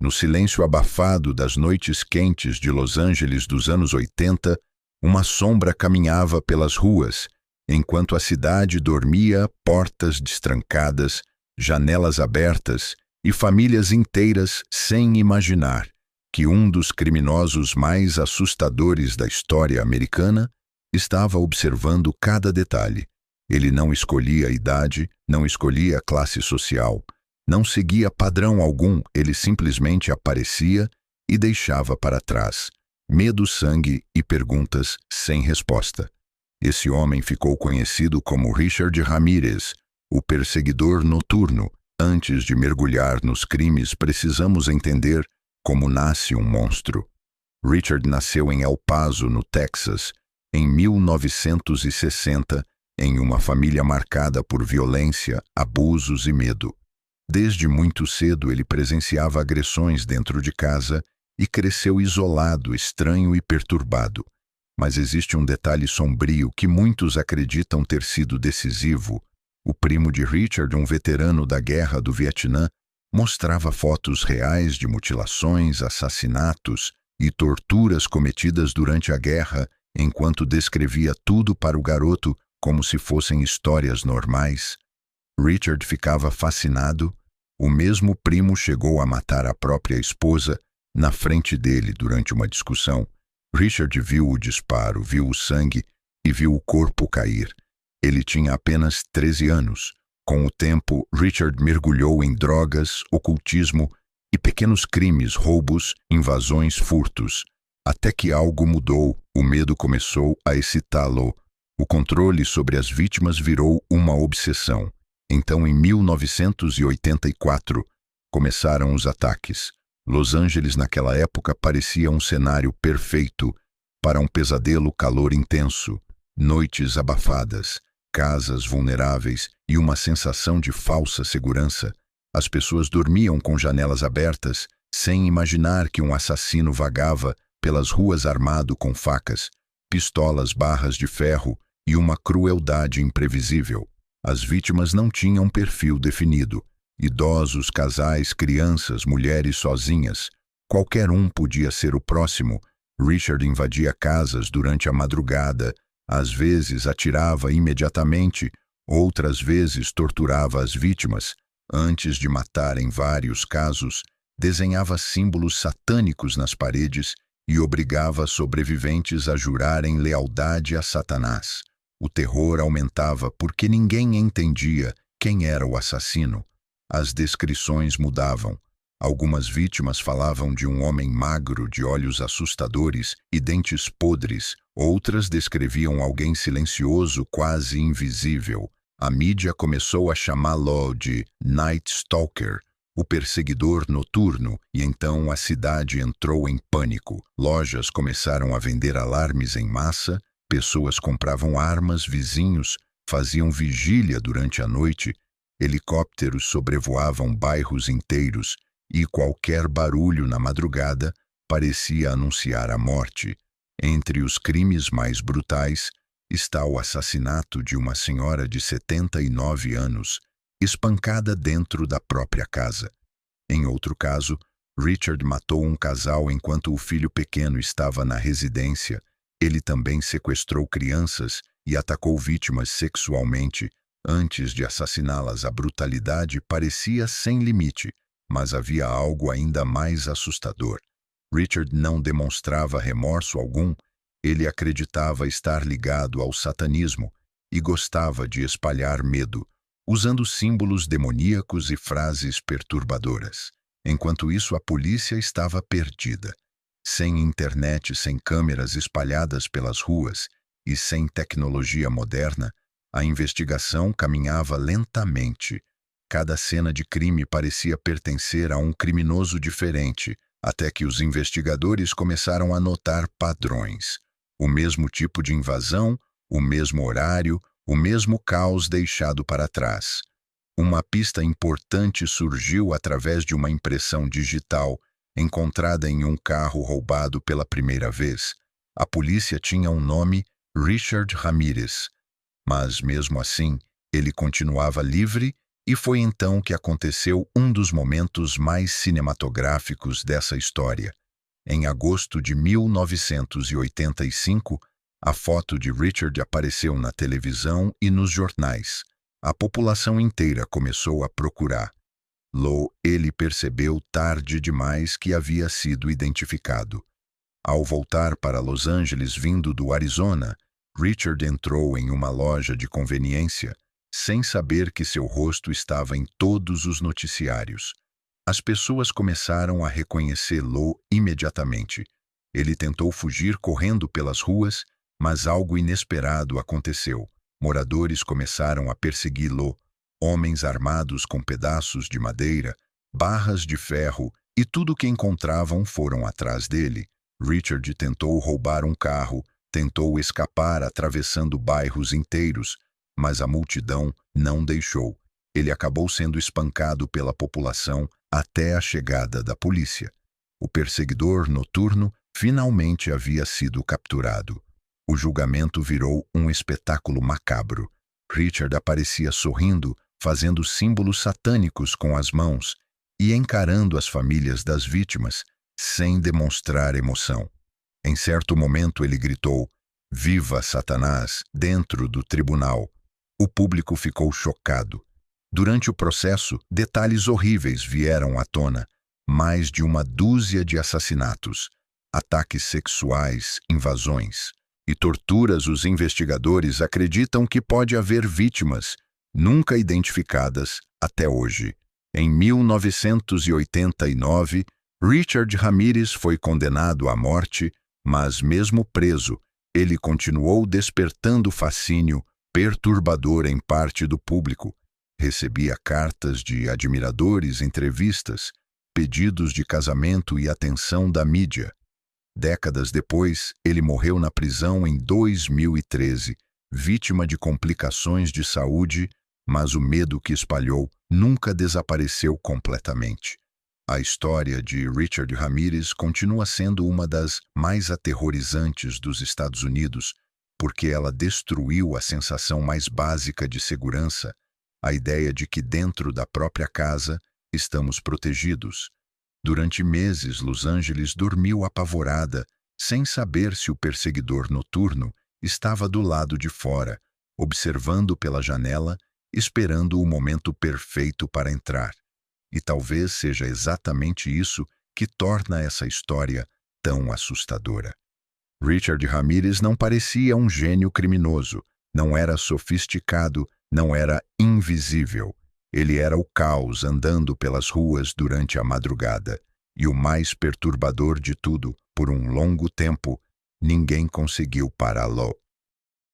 No silêncio abafado das noites quentes de Los Angeles dos anos 80, uma sombra caminhava pelas ruas, enquanto a cidade dormia, portas destrancadas, janelas abertas e famílias inteiras sem imaginar que um dos criminosos mais assustadores da história americana estava observando cada detalhe. Ele não escolhia a idade, não escolhia a classe social, não seguia padrão algum, ele simplesmente aparecia e deixava para trás medo, sangue e perguntas sem resposta. Esse homem ficou conhecido como Richard Ramirez, o perseguidor noturno. Antes de mergulhar nos crimes, precisamos entender como nasce um monstro. Richard nasceu em El Paso, no Texas, em 1960, em uma família marcada por violência, abusos e medo. Desde muito cedo ele presenciava agressões dentro de casa e cresceu isolado, estranho e perturbado. Mas existe um detalhe sombrio que muitos acreditam ter sido decisivo. O primo de Richard, um veterano da Guerra do Vietnã, mostrava fotos reais de mutilações, assassinatos e torturas cometidas durante a guerra, enquanto descrevia tudo para o garoto como se fossem histórias normais. Richard ficava fascinado. O mesmo primo chegou a matar a própria esposa na frente dele durante uma discussão. Richard viu o disparo, viu o sangue e viu o corpo cair. Ele tinha apenas 13 anos. Com o tempo, Richard mergulhou em drogas, ocultismo e pequenos crimes, roubos, invasões, furtos. Até que algo mudou, o medo começou a excitá-lo. O controle sobre as vítimas virou uma obsessão. Então, em 1984, começaram os ataques. Los Angeles, naquela época, parecia um cenário perfeito para um pesadelo, calor intenso, noites abafadas, casas vulneráveis e uma sensação de falsa segurança. As pessoas dormiam com janelas abertas, sem imaginar que um assassino vagava pelas ruas armado com facas, pistolas, barras de ferro e uma crueldade imprevisível. As vítimas não tinham perfil definido. Idosos, casais, crianças, mulheres sozinhas. Qualquer um podia ser o próximo. Richard invadia casas durante a madrugada. Às vezes atirava imediatamente, outras vezes torturava as vítimas. Antes de matar, em vários casos, desenhava símbolos satânicos nas paredes e obrigava sobreviventes a jurarem lealdade a Satanás. O terror aumentava porque ninguém entendia quem era o assassino. As descrições mudavam. Algumas vítimas falavam de um homem magro, de olhos assustadores e dentes podres. Outras descreviam alguém silencioso, quase invisível. A mídia começou a chamá-lo de Night Stalker, o perseguidor noturno, e então a cidade entrou em pânico. Lojas começaram a vender alarmes em massa, pessoas compravam armas, vizinhos faziam vigília durante a noite, helicópteros sobrevoavam bairros inteiros e qualquer barulho na madrugada parecia anunciar a morte. Entre os crimes mais brutais está o assassinato de uma senhora de 79 anos, espancada dentro da própria casa. Em outro caso, Richard matou um casal enquanto o filho pequeno estava na residência. Ele também sequestrou crianças e atacou vítimas sexualmente. Antes de assassiná-las, a brutalidade parecia sem limite, mas havia algo ainda mais assustador. Richard não demonstrava remorso algum. Ele acreditava estar ligado ao satanismo e gostava de espalhar medo, usando símbolos demoníacos e frases perturbadoras. Enquanto isso, a polícia estava perdida. Sem internet, sem câmeras espalhadas pelas ruas e sem tecnologia moderna, a investigação caminhava lentamente. Cada cena de crime parecia pertencer a um criminoso diferente, até que os investigadores começaram a notar padrões. O mesmo tipo de invasão, o mesmo horário, o mesmo caos deixado para trás. Uma pista importante surgiu através de uma impressão digital encontrada em um carro roubado pela primeira vez. A polícia tinha um nome, Richard Ramirez, mas mesmo assim ele continuava livre E foi então que aconteceu um dos momentos mais cinematográficos dessa história. Em agosto de 1985, a foto de Richard apareceu na televisão e nos jornais. A população inteira começou a procurar. Ele percebeu tarde demais que havia sido identificado. Ao voltar para Los Angeles vindo do Arizona, Richard entrou em uma loja de conveniência, sem saber que seu rosto estava em todos os noticiários. As pessoas começaram a reconhecê-lo imediatamente. Ele tentou fugir correndo pelas ruas, mas algo inesperado aconteceu. Moradores começaram a persegui-lo. Homens armados com pedaços de madeira, barras de ferro e tudo o que encontravam foram atrás dele. Richard tentou roubar um carro, tentou escapar atravessando bairros inteiros, mas a multidão não deixou. Ele acabou sendo espancado pela população até a chegada da polícia. O perseguidor noturno finalmente havia sido capturado. O julgamento virou um espetáculo macabro. Richard aparecia sorrindo, fazendo símbolos satânicos com as mãos e encarando as famílias das vítimas sem demonstrar emoção. Em certo momento ele gritou: "Viva Satanás!" dentro do tribunal. O público ficou chocado. Durante o processo, detalhes horríveis vieram à tona. Mais de uma dúzia de assassinatos, ataques sexuais, invasões e torturas. Os investigadores acreditam que pode haver vítimas nunca identificadas até hoje. Em 1989, Richard Ramirez foi condenado à morte, mas mesmo preso, ele continuou despertando fascínio perturbador em parte do público. Recebia cartas de admiradores, entrevistas, pedidos de casamento e atenção da mídia. Décadas depois, ele morreu na prisão em 2013, vítima de complicações de saúde, mas o medo que espalhou nunca desapareceu completamente. A história de Richard Ramirez continua sendo uma das mais aterrorizantes dos Estados Unidos, porque ela destruiu a sensação mais básica de segurança, a ideia de que dentro da própria casa estamos protegidos. Durante meses, Los Angeles dormiu apavorada, sem saber se o perseguidor noturno estava do lado de fora, observando pela janela, esperando o momento perfeito para entrar. E talvez seja exatamente isso que torna essa história tão assustadora. Richard Ramirez não parecia um gênio criminoso, não era sofisticado, não era invisível. Ele era o caos andando pelas ruas durante a madrugada. E o mais perturbador de tudo, por um longo tempo, ninguém conseguiu pará-lo.